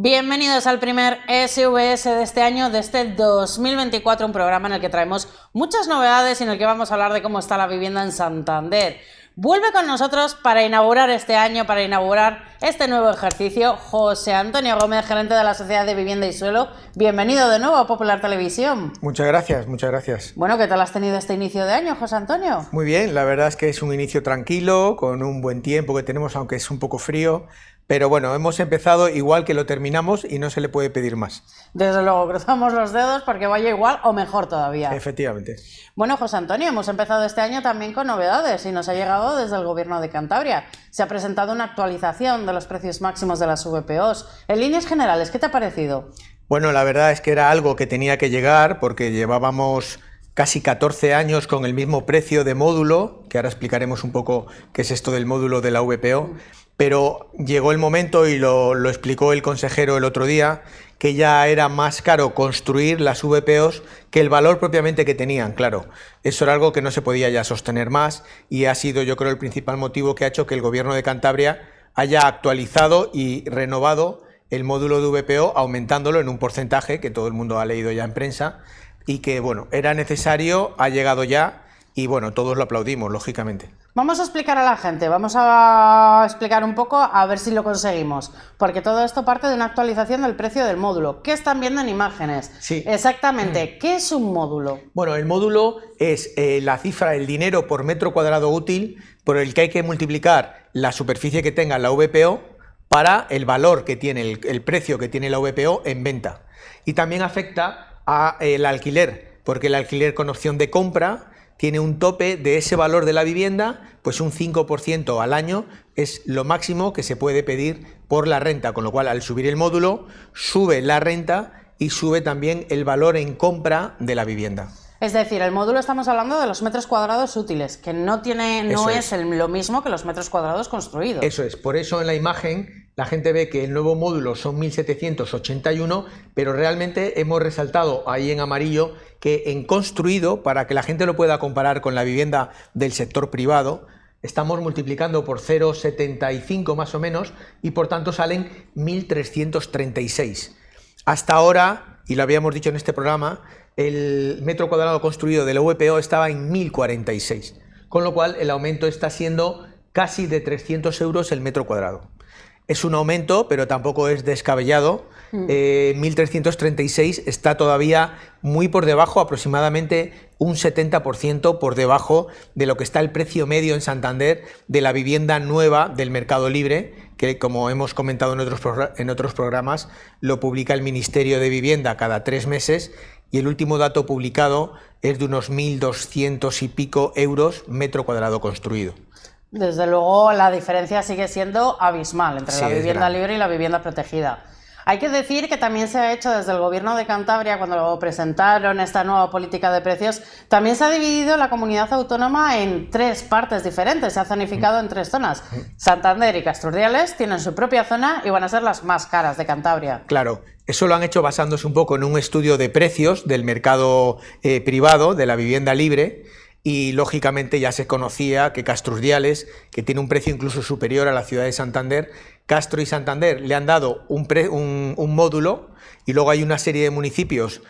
Bienvenidos al primer SVS de este año, de este 2024, un programa en el que traemos muchas novedades y en el que vamos a hablar de cómo está la vivienda en Santander. Vuelve con nosotros para inaugurar este año, para inaugurar este nuevo ejercicio, José Antonio Gómez, gerente de la Sociedad de Vivienda y Suelo. Bienvenido de nuevo a Popular Televisión. Muchas gracias, muchas gracias. Bueno, ¿qué tal has tenido este inicio de año, José Antonio? Muy bien, la verdad es que es un inicio tranquilo, con un buen tiempo que tenemos, aunque es un poco frío. Pero bueno, hemos empezado igual que lo terminamos y no se le puede pedir más. Desde luego, cruzamos los dedos porque vaya igual o mejor todavía. Efectivamente. Bueno, José Antonio, hemos empezado este año también con novedades y nos ha llegado desde el Gobierno de Cantabria. Se ha presentado una actualización de los precios máximos de las VPOs. En líneas generales, ¿qué te ha parecido? Bueno, la verdad es que era algo que tenía que llegar porque llevábamos casi 14 años con el mismo precio de módulo, que ahora explicaremos un poco qué es esto del módulo de la VPO. Pero llegó el momento, y lo explicó el consejero el otro día, que ya era más caro construir las VPOs que el valor propiamente que tenían, claro. Eso era algo que no se podía ya sostener más y ha sido, yo creo, el principal motivo que ha hecho que el Gobierno de Cantabria haya actualizado y renovado el módulo de VPO, aumentándolo en un porcentaje que todo el mundo ha leído ya en prensa y que, bueno, era necesario, ha llegado ya y, bueno, todos lo aplaudimos, lógicamente. Vamos a explicar a la gente, vamos a explicar un poco a ver si lo conseguimos, porque todo esto parte de una actualización del precio del módulo. ¿Qué están viendo en imágenes? Sí. Exactamente, ¿qué es un módulo? Bueno, el módulo es la cifra, el dinero por metro cuadrado útil por el que hay que multiplicar la superficie que tenga la VPO para el valor que tiene, el precio que tiene la VPO en venta. Y también afecta al alquiler, porque el alquiler con opción de compra tiene un tope de ese valor de la vivienda, pues un 5% al año es lo máximo que se puede pedir por la renta, con lo cual al subir el módulo sube la renta y sube también el valor en compra de la vivienda. Es decir, el módulo estamos hablando de los metros cuadrados útiles, que no es lo mismo que los metros cuadrados construidos. Eso es, por eso en la imagen la gente ve que el nuevo módulo son 1.781, pero realmente hemos resaltado ahí en amarillo que en construido, para que la gente lo pueda comparar con la vivienda del sector privado, estamos multiplicando por 0,75 más o menos y por tanto salen 1.336. Hasta ahora, y lo habíamos dicho en este programa, el metro cuadrado construido de la VPO estaba en 1.046, con lo cual el aumento está siendo casi de 300 euros el metro cuadrado. Es un aumento, pero tampoco es descabellado. 1.336 está todavía muy por debajo, aproximadamente un 70% por debajo de lo que está el precio medio en Santander de la vivienda nueva del mercado libre, que, como hemos comentado en otros programas, lo publica el Ministerio de Vivienda cada 3 meses y el último dato publicado es de unos 1.200 y pico euros metro cuadrado construido. Desde luego la diferencia sigue siendo abismal entre la vivienda libre y la vivienda protegida. Hay que decir que también se ha hecho desde el Gobierno de Cantabria, cuando presentaron esta nueva política de precios, también se ha dividido la comunidad autónoma en 3 partes diferentes, se ha zonificado en 3 zonas. Santander y Casturdiales tienen su propia zona y van a ser las más caras de Cantabria. Claro, eso lo han hecho basándose un poco en un estudio de precios del mercado privado, de la vivienda libre. Y lógicamente ya se conocía que Casturdiales, que tiene un precio incluso superior a la ciudad de Santander, Castro y Santander le han dado un módulo y luego hay una serie de municipios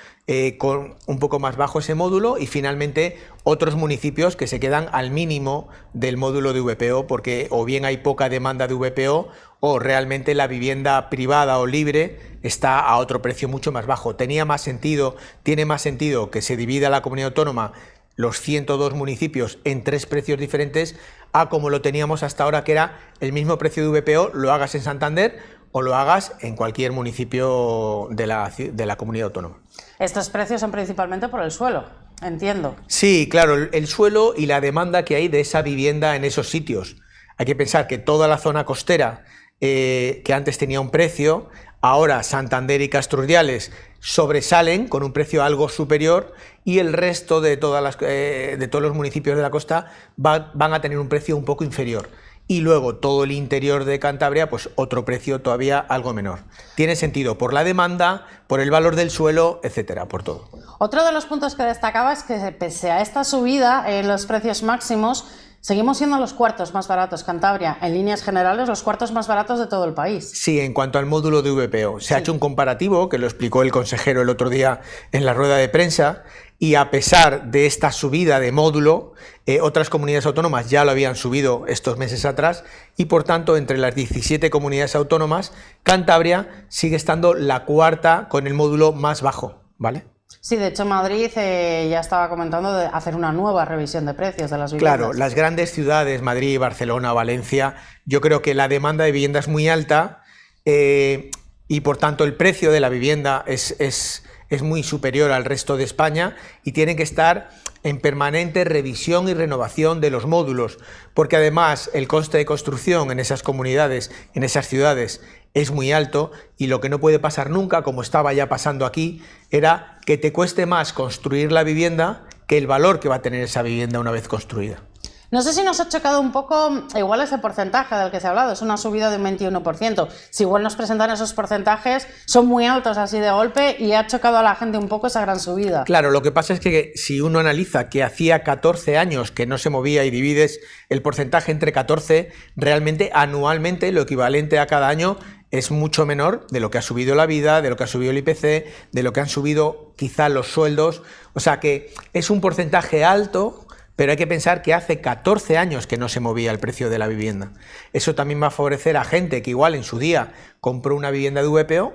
con un poco más bajo ese módulo y finalmente otros municipios que se quedan al mínimo del módulo de VPO porque o bien hay poca demanda de VPO o realmente la vivienda privada o libre está a otro precio mucho más bajo. Tiene más sentido que se divida la comunidad autónoma los 102 municipios en 3 precios diferentes a como lo teníamos hasta ahora, que era el mismo precio de VPO, lo hagas en Santander o lo hagas en cualquier municipio de la comunidad autónoma. Estos precios son principalmente por el suelo, entiendo. Sí, claro, el suelo y la demanda que hay de esa vivienda en esos sitios. Hay que pensar que toda la zona costera, que antes tenía un precio, ahora Santander y Casturdiales sobresalen con un precio algo superior y el resto de todos los municipios de la costa van a tener un precio un poco inferior. Y luego todo el interior de Cantabria, pues otro precio todavía algo menor. Tiene sentido por la demanda, por el valor del suelo, etcétera, por todo. Otro de los puntos que destacaba es que pese a esta subida en los precios máximos, Seguimos siendo los cuartos más baratos, Cantabria, en líneas generales, los cuartos más baratos de todo el país. Sí, en cuanto al módulo de VPO. Se ha hecho un comparativo, que lo explicó el consejero el otro día en la rueda de prensa, y a pesar de esta subida de módulo, otras comunidades autónomas ya lo habían subido estos meses atrás, y por tanto, entre las 17 comunidades autónomas, Cantabria sigue estando la cuarta con el módulo más bajo, ¿vale? Sí, de hecho Madrid ya estaba comentando de hacer una nueva revisión de precios de las viviendas. Claro, las grandes ciudades, Madrid, Barcelona, Valencia, yo creo que la demanda de vivienda es muy alta y por tanto el precio de la vivienda es muy superior al resto de España y tienen que estar en permanente revisión y renovación de los módulos, porque además el coste de construcción en esas comunidades, en esas ciudades, es muy alto y lo que no puede pasar nunca, como estaba ya pasando aquí, era que te cueste más construir la vivienda que el valor que va a tener esa vivienda una vez construida. No sé si nos ha chocado un poco, igual ese porcentaje del que se ha hablado, es una subida de un 21%. Si igual nos presentan esos porcentajes, son muy altos así de golpe y ha chocado a la gente un poco esa gran subida. Claro, lo que pasa es que si uno analiza que hacía 14 años que no se movía y divides el porcentaje entre 14, realmente anualmente lo equivalente a cada año es mucho menor de lo que ha subido la vida, de lo que ha subido el IPC, de lo que han subido quizá los sueldos. O sea que es un porcentaje alto, pero hay que pensar que hace 14 años que no se movía el precio de la vivienda. Eso también va a favorecer a gente que igual en su día compró una vivienda de VPO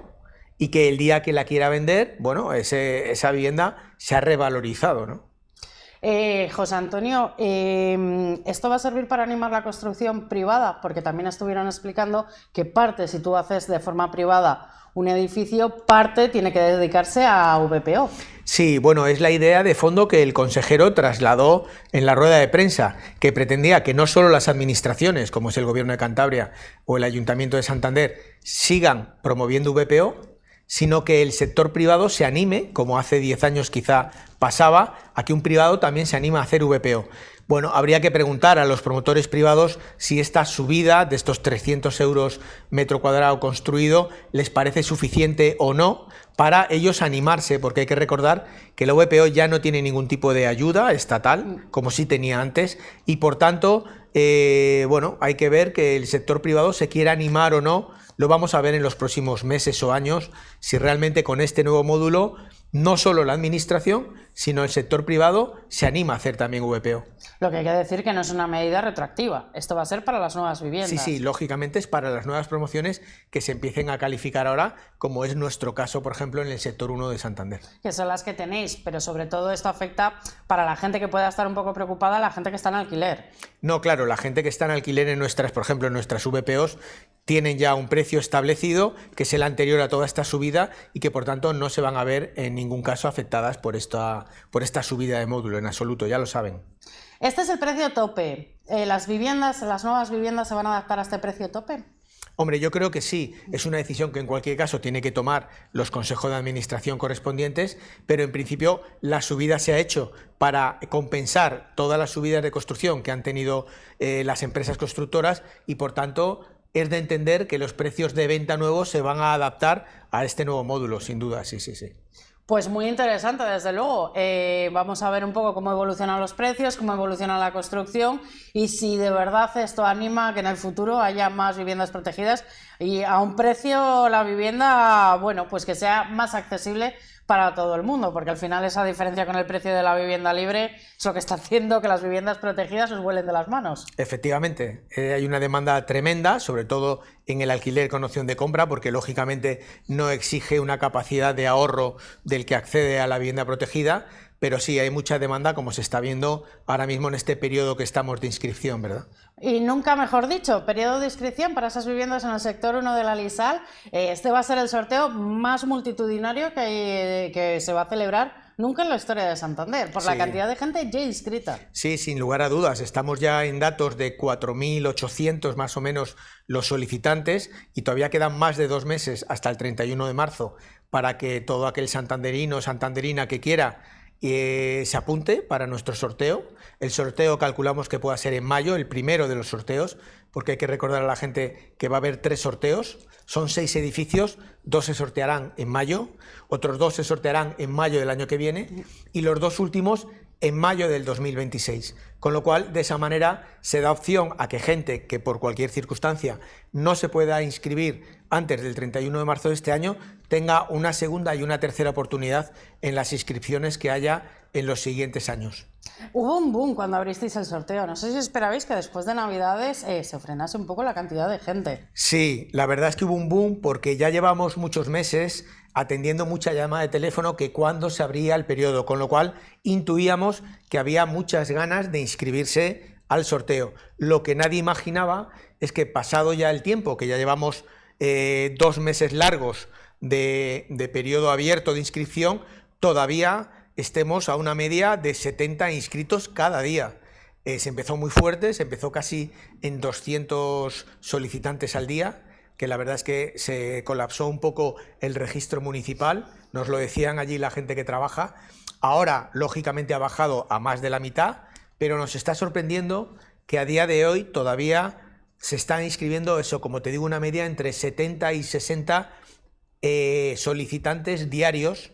y que el día que la quiera vender, bueno, esa vivienda se ha revalorizado, ¿no? José Antonio, ¿esto va a servir para animar la construcción privada? Porque también estuvieron explicando que parte, si tú haces de forma privada un edificio, parte tiene que dedicarse a VPO. Sí, bueno, es la idea de fondo que el consejero trasladó en la rueda de prensa, que pretendía que no solo las administraciones, como es el Gobierno de Cantabria o el Ayuntamiento de Santander, sigan promoviendo VPO, sino que el sector privado se anime, como hace 10 años quizá pasaba, a que un privado también se anima a hacer VPO. Bueno, habría que preguntar a los promotores privados si esta subida de estos 300 euros metro cuadrado construido les parece suficiente o no para ellos animarse, porque hay que recordar que la VPO ya no tiene ningún tipo de ayuda estatal, como sí tenía antes, y por tanto, bueno, hay que ver que el sector privado se quiera animar o no. Lo vamos a ver en los próximos meses o años, si realmente con este nuevo módulo no solo la administración, sino el sector privado se anima a hacer también VPO. Lo que hay que decir que no es una medida retroactiva, esto va a ser para las nuevas viviendas. Sí, sí, lógicamente es para las nuevas promociones que se empiecen a calificar ahora, como es nuestro caso, por ejemplo, en el sector 1 de Santander. Que son las que tenéis, pero sobre todo esto afecta para la gente que pueda estar un poco preocupada, la gente que está en alquiler. No, claro, la gente que está en alquiler en nuestras, por ejemplo, en nuestras VPOs, tienen ya un precio establecido que es el anterior a toda esta subida y que por tanto no se van a ver en ningún caso afectadas por esta subida de módulo en absoluto, ya lo saben. Este es el precio tope. ¿Las nuevas viviendas se van a adaptar a este precio tope? Hombre, yo creo que sí, es una decisión que en cualquier caso tiene que tomar los consejos de administración correspondientes, pero en principio la subida se ha hecho para compensar todas las subidas de construcción que han tenido las empresas constructoras y por tanto es de entender que los precios de venta nuevos se van a adaptar a este nuevo módulo, sin duda, sí, sí, sí. Pues muy interesante, desde luego. Vamos a ver un poco cómo evolucionan los precios, cómo evoluciona la construcción y si de verdad esto anima a que en el futuro haya más viviendas protegidas y a un precio la vivienda, bueno, pues que sea más accesible para todo el mundo, porque al final esa diferencia con el precio de la vivienda libre es lo que está haciendo que las viviendas protegidas os vuelen de las manos. Efectivamente, hay una demanda tremenda, sobre todo en el alquiler con opción de compra, porque lógicamente no exige una capacidad de ahorro del que accede a la vivienda protegida, pero sí hay mucha demanda, como se está viendo ahora mismo en este periodo que estamos de inscripción, ¿verdad? Y nunca mejor dicho, periodo de inscripción para esas viviendas en el sector 1 de la LISAL. Este va a ser el sorteo más multitudinario que se va a celebrar nunca en la historia de Santander, por la cantidad de gente ya inscrita. Sí, sin lugar a dudas. Estamos ya en datos de 4.800 más o menos los solicitantes y todavía quedan más de 2 meses hasta el 31 de marzo para que todo aquel santanderino o santanderina que quiera se apunte para nuestro sorteo. El sorteo calculamos que pueda ser en mayo, el primero de los sorteos, porque hay que recordar a la gente que va a haber 3 sorteos, son 6 edificios, 2 se sortearán en mayo, otros 2 se sortearán en mayo del año que viene y los 2 últimos en mayo del 2026. Con lo cual, de esa manera, se da opción a que gente que por cualquier circunstancia no se pueda inscribir antes del 31 de marzo de este año, tenga una segunda y una tercera oportunidad en las inscripciones que haya en los siguientes años. Hubo un boom cuando abristeis el sorteo. No sé si esperabais que después de Navidades se frenase un poco la cantidad de gente. Sí, la verdad es que hubo un boom porque ya llevamos muchos meses atendiendo mucha llamada de teléfono que cuándo se abría el periodo, con lo cual intuíamos que había muchas ganas de inscribirse al sorteo. Lo que nadie imaginaba es que pasado ya el tiempo, que ya llevamos 2 meses largos de periodo abierto de inscripción, todavía estemos a una media de 70 inscritos cada día. Se empezó muy fuerte, se empezó casi en 200 solicitantes al día, que la verdad es que se colapsó un poco el registro municipal, nos lo decían allí la gente que trabaja. Ahora, lógicamente, ha bajado a más de la mitad, pero nos está sorprendiendo que a día de hoy todavía se están inscribiendo, eso, como te digo, una media entre 70 y 60 solicitantes diarios,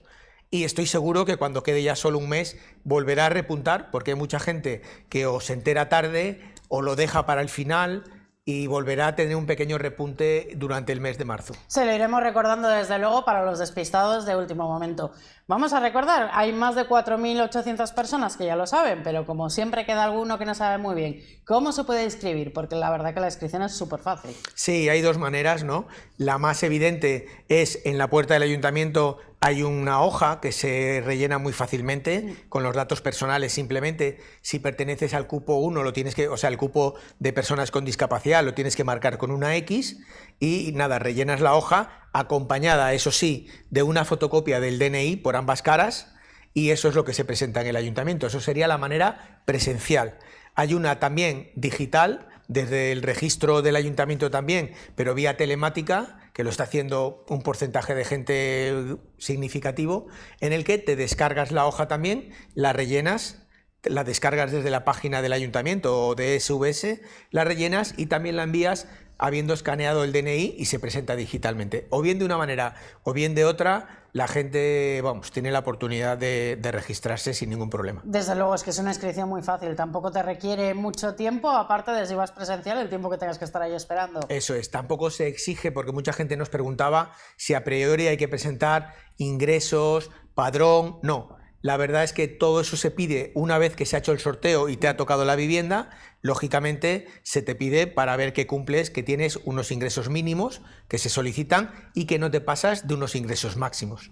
y estoy seguro que cuando quede ya solo un mes volverá a repuntar, porque hay mucha gente que o se entera tarde o lo deja para el final y volverá a tener un pequeño repunte durante el mes de marzo. Se lo iremos recordando desde luego para los despistados de último momento. Vamos a recordar, hay más de 4.800 personas que ya lo saben, pero como siempre queda alguno que no sabe muy bien cómo se puede inscribir, porque la verdad que la inscripción es súper fácil. Sí, hay 2 maneras, ¿no? La más evidente es en la puerta del ayuntamiento. Hay una hoja que se rellena muy fácilmente con los datos personales. Simplemente, si perteneces al cupo 1, lo tienes que, o sea, el cupo de personas con discapacidad, lo tienes que marcar con una X y nada, rellenas la hoja acompañada, eso sí, de una fotocopia del DNI por ambas caras, y eso es lo que se presenta en el ayuntamiento. Eso sería la manera presencial. Hay una también digital, desde el registro del ayuntamiento también, pero vía telemática, que lo está haciendo un porcentaje de gente significativo, en el que te descargas la hoja también, la rellenas, la descargas desde la página del ayuntamiento o de SVS, la rellenas y también la envías habiendo escaneado el DNI y se presenta digitalmente. O bien de una manera o bien de otra, la gente, vamos, tiene la oportunidad de registrarse sin ningún problema. Desde luego, es que es una inscripción muy fácil, tampoco te requiere mucho tiempo, aparte de si vas presencial, el tiempo que tengas que estar ahí esperando. Eso es, tampoco se exige, porque mucha gente nos preguntaba si a priori hay que presentar ingresos, padrón. No. La verdad es que todo eso se pide una vez que se ha hecho el sorteo y te ha tocado la vivienda. Lógicamente se te pide para ver que cumples, que tienes unos ingresos mínimos que se solicitan y que no te pasas de unos ingresos máximos.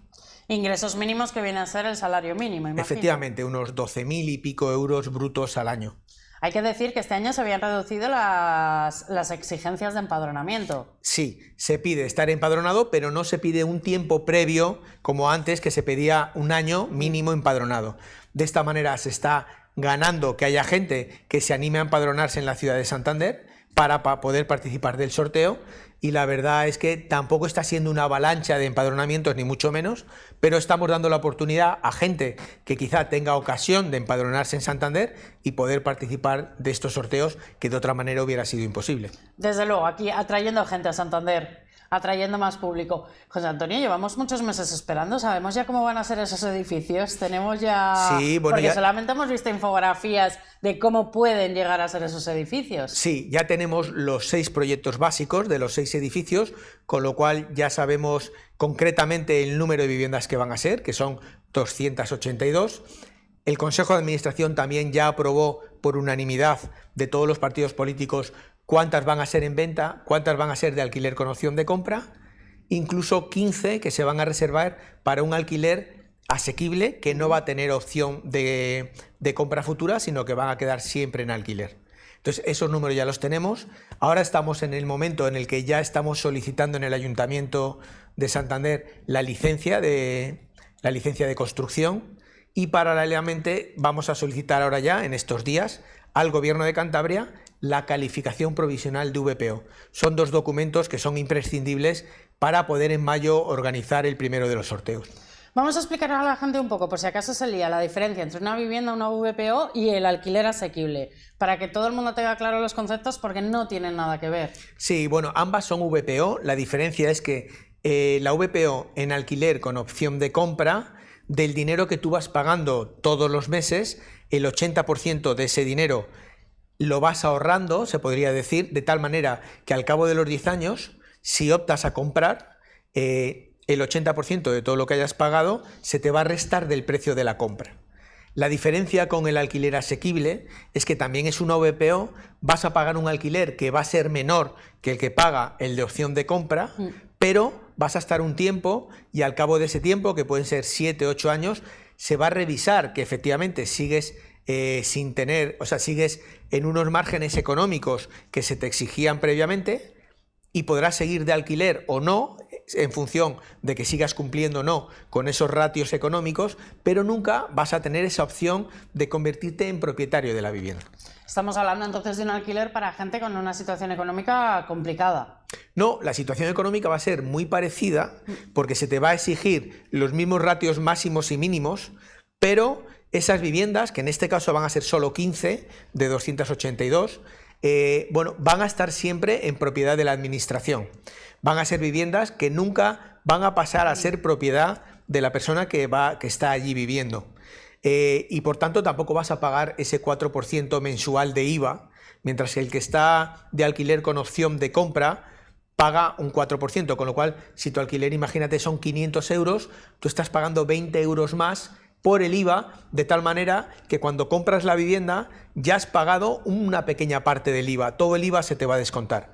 Ingresos mínimos que viene a ser el salario mínimo, imagino. Efectivamente, unos 12.000 y pico euros brutos al año. Hay que decir que este año se habían reducido las exigencias de empadronamiento. Sí, se pide estar empadronado, pero no se pide un tiempo previo, como antes, que se pedía un año mínimo empadronado. De esta manera se está ganando que haya gente que se anime a empadronarse en la ciudad de Santander para poder participar del sorteo, y la verdad es que tampoco está siendo una avalancha de empadronamientos, ni mucho menos, pero estamos dando la oportunidad a gente que quizá tenga ocasión de empadronarse en Santander y poder participar de estos sorteos que de otra manera hubiera sido imposible. Desde luego, aquí atrayendo gente a Santander, atrayendo más público. José Antonio, llevamos muchos meses esperando, ¿sabemos ya cómo van a ser esos edificios? Tenemos ya... Sí, bueno, porque solamente hemos visto infografías de cómo pueden llegar a ser esos edificios. Sí, ya tenemos los 6 proyectos básicos de los 6 edificios, con lo cual ya sabemos concretamente el número de viviendas que van a ser, que son 282. El Consejo de Administración también ya aprobó por unanimidad de todos los partidos políticos cuántas van a ser en venta, cuántas van a ser de alquiler con opción de compra, incluso 15 que se van a reservar para un alquiler asequible que no va a tener opción de compra futura, sino que van a quedar siempre en alquiler. Entonces, esos números ya los tenemos. Ahora estamos en el momento en el que ya estamos solicitando en el Ayuntamiento de Santander la licencia de construcción, y paralelamente vamos a solicitar ahora ya, en estos días, al Gobierno de Cantabria la calificación provisional de VPO. Son 2 documentos que son imprescindibles para poder en mayo organizar el primero de los sorteos. Vamos a explicar a la gente un poco, por si acaso se lía, la diferencia entre una vivienda, una VPO y el alquiler asequible, para que todo el mundo tenga claro los conceptos, porque no tienen nada que ver. Sí, bueno, ambas son VPO. La diferencia es que la VPO en alquiler con opción de compra del dinero que tú vas pagando todos los meses, el 80% de ese dinero lo vas ahorrando, se podría decir, de tal manera que al cabo de los 10 años, si optas a comprar, el 80% de todo lo que hayas pagado se te va a restar del precio de la compra. La diferencia con el alquiler asequible es que también es una VPO, vas a pagar un alquiler que va a ser menor que el que paga el de opción de compra, pero vas a estar un tiempo y al cabo de ese tiempo, que pueden ser 7, 8 años, se va a revisar que efectivamente sigues sin tener, o sea, sigues en unos márgenes económicos que se te exigían previamente y podrás seguir de alquiler o no, en función de que sigas cumpliendo o no con esos ratios económicos, pero nunca vas a tener esa opción de convertirte en propietario de la vivienda. Estamos hablando entonces de un alquiler para gente con una situación económica complicada. No, la situación económica va a ser muy parecida porque se te va a exigir los mismos ratios máximos y mínimos, pero esas viviendas, que en este caso van a ser solo 15 de 282, van a estar siempre en propiedad de la administración. Van a ser viviendas que nunca van a pasar a ser propiedad de la persona que está allí viviendo. Y por tanto tampoco vas a pagar ese 4% mensual de IVA, mientras que el que está de alquiler con opción de compra paga un 4%, con lo cual si tu alquiler, imagínate, son 500 euros, tú estás pagando 20 euros más por el IVA, de tal manera que cuando compras la vivienda ya has pagado una pequeña parte del IVA, todo el IVA se te va a descontar.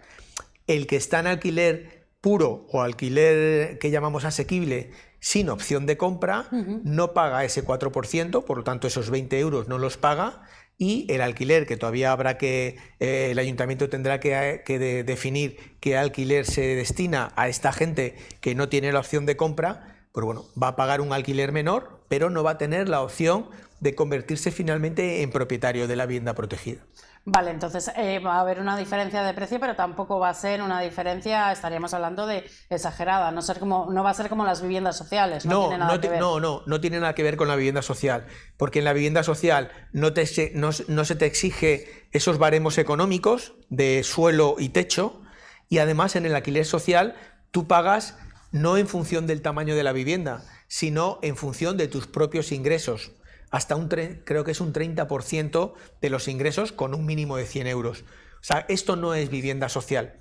El que está en alquiler puro o alquiler que llamamos asequible sin opción de compra no paga ese 4%, por lo tanto esos 20 euros no los paga, y el alquiler, que todavía habrá que, el ayuntamiento tendrá que definir qué alquiler se destina a esta gente que no tiene la opción de compra, pues bueno, va a pagar un alquiler menor, pero no va a tener la opción de convertirse finalmente en propietario de la vivienda protegida. Vale, entonces va a haber una diferencia de precio, pero tampoco va a ser una diferencia, estaríamos hablando de exagerada, no va a ser como las viviendas sociales. No tiene nada que ver. No tiene nada que ver con la vivienda social, porque en la vivienda social no se te exige esos baremos económicos de suelo y techo, y además en el alquiler social tú pagas no en función del tamaño de la vivienda, sino en función de tus propios ingresos. Hasta creo que es un 30% de los ingresos con un mínimo de 100 euros. O sea, esto no es vivienda social.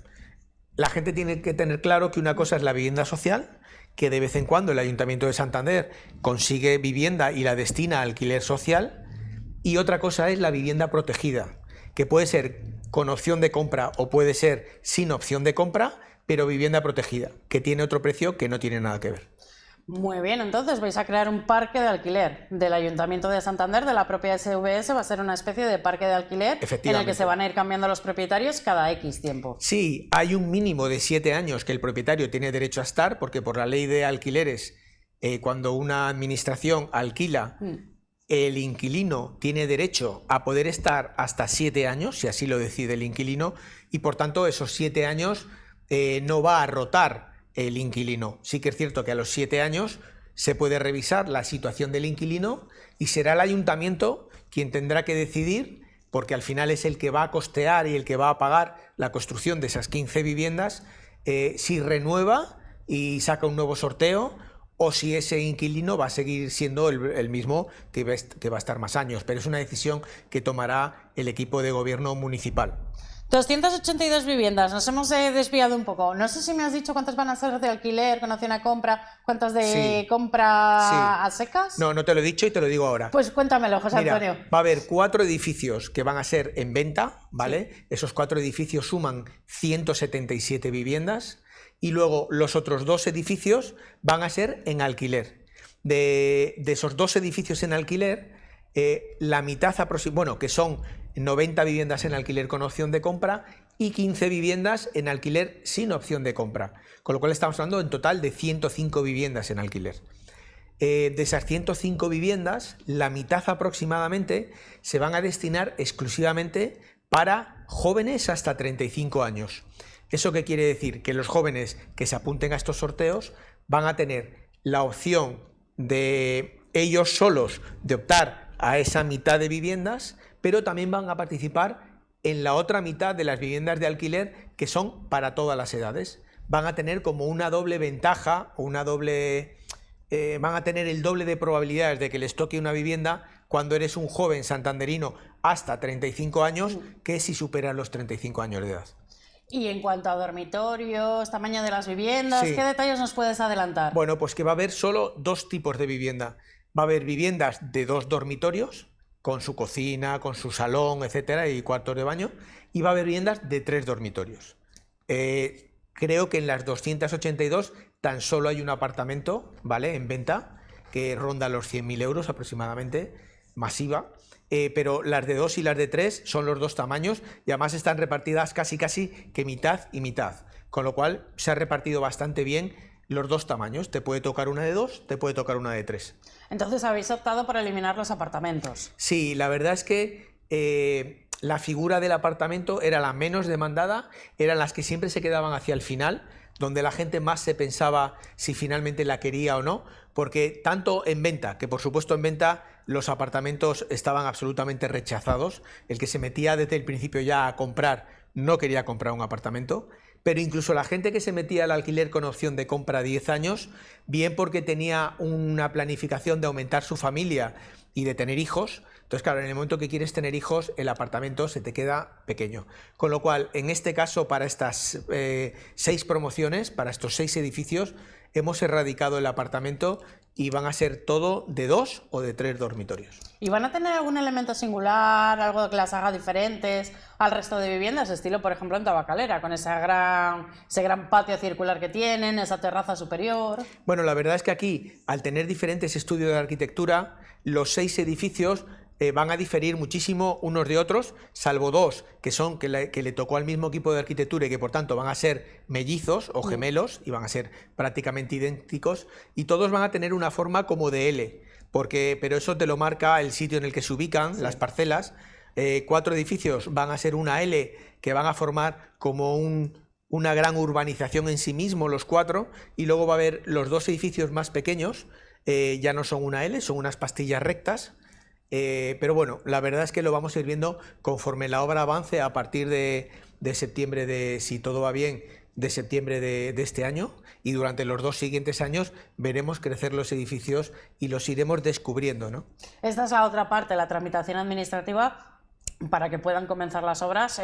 La gente tiene que tener claro que una cosa es la vivienda social, que de vez en cuando el Ayuntamiento de Santander consigue vivienda y la destina a alquiler social, y otra cosa es la vivienda protegida, que puede ser con opción de compra o puede ser sin opción de compra, pero vivienda protegida, que tiene otro precio que no tiene nada que ver. Muy bien, entonces vais a crear un parque de alquiler del Ayuntamiento de Santander, de la propia SVS, va a ser una especie de parque de alquiler en el que se van a ir cambiando los propietarios cada X tiempo. Sí, hay un mínimo de 7 años que el propietario tiene derecho a estar, porque por la ley de alquileres, cuando una administración alquila, el inquilino tiene derecho a poder estar hasta 7 años, si así lo decide el inquilino, y por tanto esos 7 años no va a rotar el inquilino. Sí que es cierto que a los 7 años se puede revisar la situación del inquilino y será el ayuntamiento quien tendrá que decidir, porque al final es el que va a costear y el que va a pagar la construcción de esas 15 viviendas, si renueva y saca un nuevo sorteo o si ese inquilino va a seguir siendo el mismo que va a estar más años. Pero es una decisión que tomará el equipo de gobierno municipal. 282 viviendas, nos hemos desviado un poco. No sé si me has dicho cuántas van a ser de alquiler, con opción a compra, cuántas de compra a secas. No te lo he dicho y te lo digo ahora. Pues cuéntamelo, José Antonio. Va a haber 4 edificios que van a ser en venta, ¿vale? Sí. Esos 4 edificios suman 177 viviendas y luego los otros 2 edificios van a ser en alquiler. De esos 2 edificios en alquiler, la mitad que son 90 viviendas en alquiler con opción de compra y 15 viviendas en alquiler sin opción de compra, con lo cual estamos hablando en total de 105 viviendas en alquiler. De esas 105 viviendas, la mitad aproximadamente se van a destinar exclusivamente para jóvenes hasta 35 años. ¿Eso qué quiere decir? Que los jóvenes que se apunten a estos sorteos van a tener la opción de ellos solos de optar a esa mitad de viviendas, pero también van a participar en la otra mitad de las viviendas de alquiler que son para todas las edades. Van a tener como una doble ventaja o una doble van a tener el doble de probabilidades de que les toque una vivienda cuando eres un joven santanderino hasta 35 años que si superas los 35 años de edad. Y en cuanto a dormitorios, tamaño de las viviendas, ¿qué detalles nos puedes adelantar? Bueno, pues que va a haber solo dos tipos de vivienda. Va a haber viviendas de 2 dormitorios, con su cocina, con su salón, etcétera, y cuartos de baño, y va a haber viviendas de 3 dormitorios. Creo que en las 282 tan solo hay un apartamento, ¿vale?, en venta, que ronda los 100.000 euros aproximadamente, masiva, pero las de 2 y las de 3 son los dos tamaños y además están repartidas casi que mitad y mitad, con lo cual se ha repartido bastante bien los dos tamaños. Te puede tocar una de 2, te puede tocar una de 3. Entonces habéis optado por eliminar los apartamentos. Sí, la verdad es que la figura del apartamento era la menos demandada, eran las que siempre se quedaban hacia el final, donde la gente más se pensaba si finalmente la quería o no, porque tanto en venta, que por supuesto en venta los apartamentos estaban absolutamente rechazados, el que se metía desde el principio ya a comprar no quería comprar un apartamento, pero incluso la gente que se metía al alquiler con opción de compra a 10 años, bien porque tenía una planificación de aumentar su familia y de tener hijos, entonces claro, en el momento que quieres tener hijos, el apartamento se te queda pequeño. Con lo cual, en este caso, para estas 6 promociones, para estos 6 edificios, hemos erradicado el apartamento y van a ser todo de 2 o de 3 dormitorios. ¿Y van a tener algún elemento singular, algo que las haga diferentes al resto de viviendas, estilo por ejemplo en Tabacalera, con ese gran patio circular que tienen, esa terraza superior? Bueno, la verdad es que aquí, al tener diferentes estudios de arquitectura, los 6 edificios van a diferir muchísimo unos de otros, salvo 2 que le tocó al mismo equipo de arquitectura y que por tanto van a ser mellizos o gemelos y van a ser prácticamente idénticos, y todos van a tener una forma como de L, pero eso te lo marca el sitio en el que se ubican, las parcelas. 4 edificios van a ser una L que van a formar como una gran urbanización en sí mismo, los 4, y luego va a haber los 2 edificios más pequeños, ya no son una L, son unas pastillas rectas. Pero bueno, la verdad es que lo vamos a ir viendo conforme la obra avance a partir de septiembre, si todo va bien, de septiembre de este año, y durante los 2 siguientes años veremos crecer los edificios y los iremos descubriendo, ¿no? Esta es la otra parte, la tramitación administrativa. Para que puedan comenzar las obras,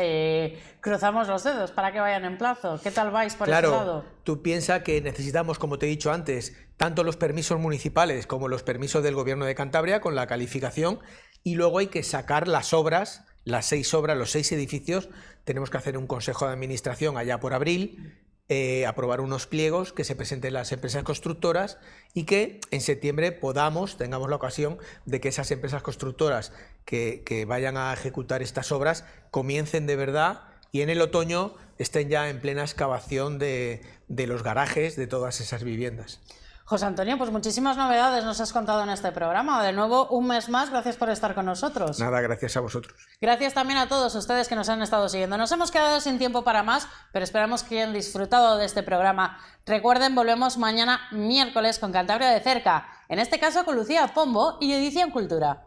cruzamos los dedos para que vayan en plazo. ¿Qué tal vais por ese lado? Tú piensas que necesitamos, como te he dicho antes, tanto los permisos municipales como los permisos del Gobierno de Cantabria con la calificación, y luego hay que sacar las obras, las 6 obras, los 6 edificios. Tenemos que hacer un consejo de administración allá por abril, aprobar unos pliegos que se presenten las empresas constructoras y que en septiembre tengamos la ocasión de que esas empresas constructoras que vayan a ejecutar estas obras comiencen de verdad y en el otoño estén ya en plena excavación de los garajes de todas esas viviendas. José Antonio, pues muchísimas novedades nos has contado en este programa. De nuevo, un mes más, gracias por estar con nosotros. Nada, gracias a vosotros. Gracias también a todos ustedes que nos han estado siguiendo. Nos hemos quedado sin tiempo para más, pero esperamos que hayan disfrutado de este programa. Recuerden, volvemos mañana miércoles con Cantabria de cerca, en este caso con Lucía Pombo y Edición Cultura.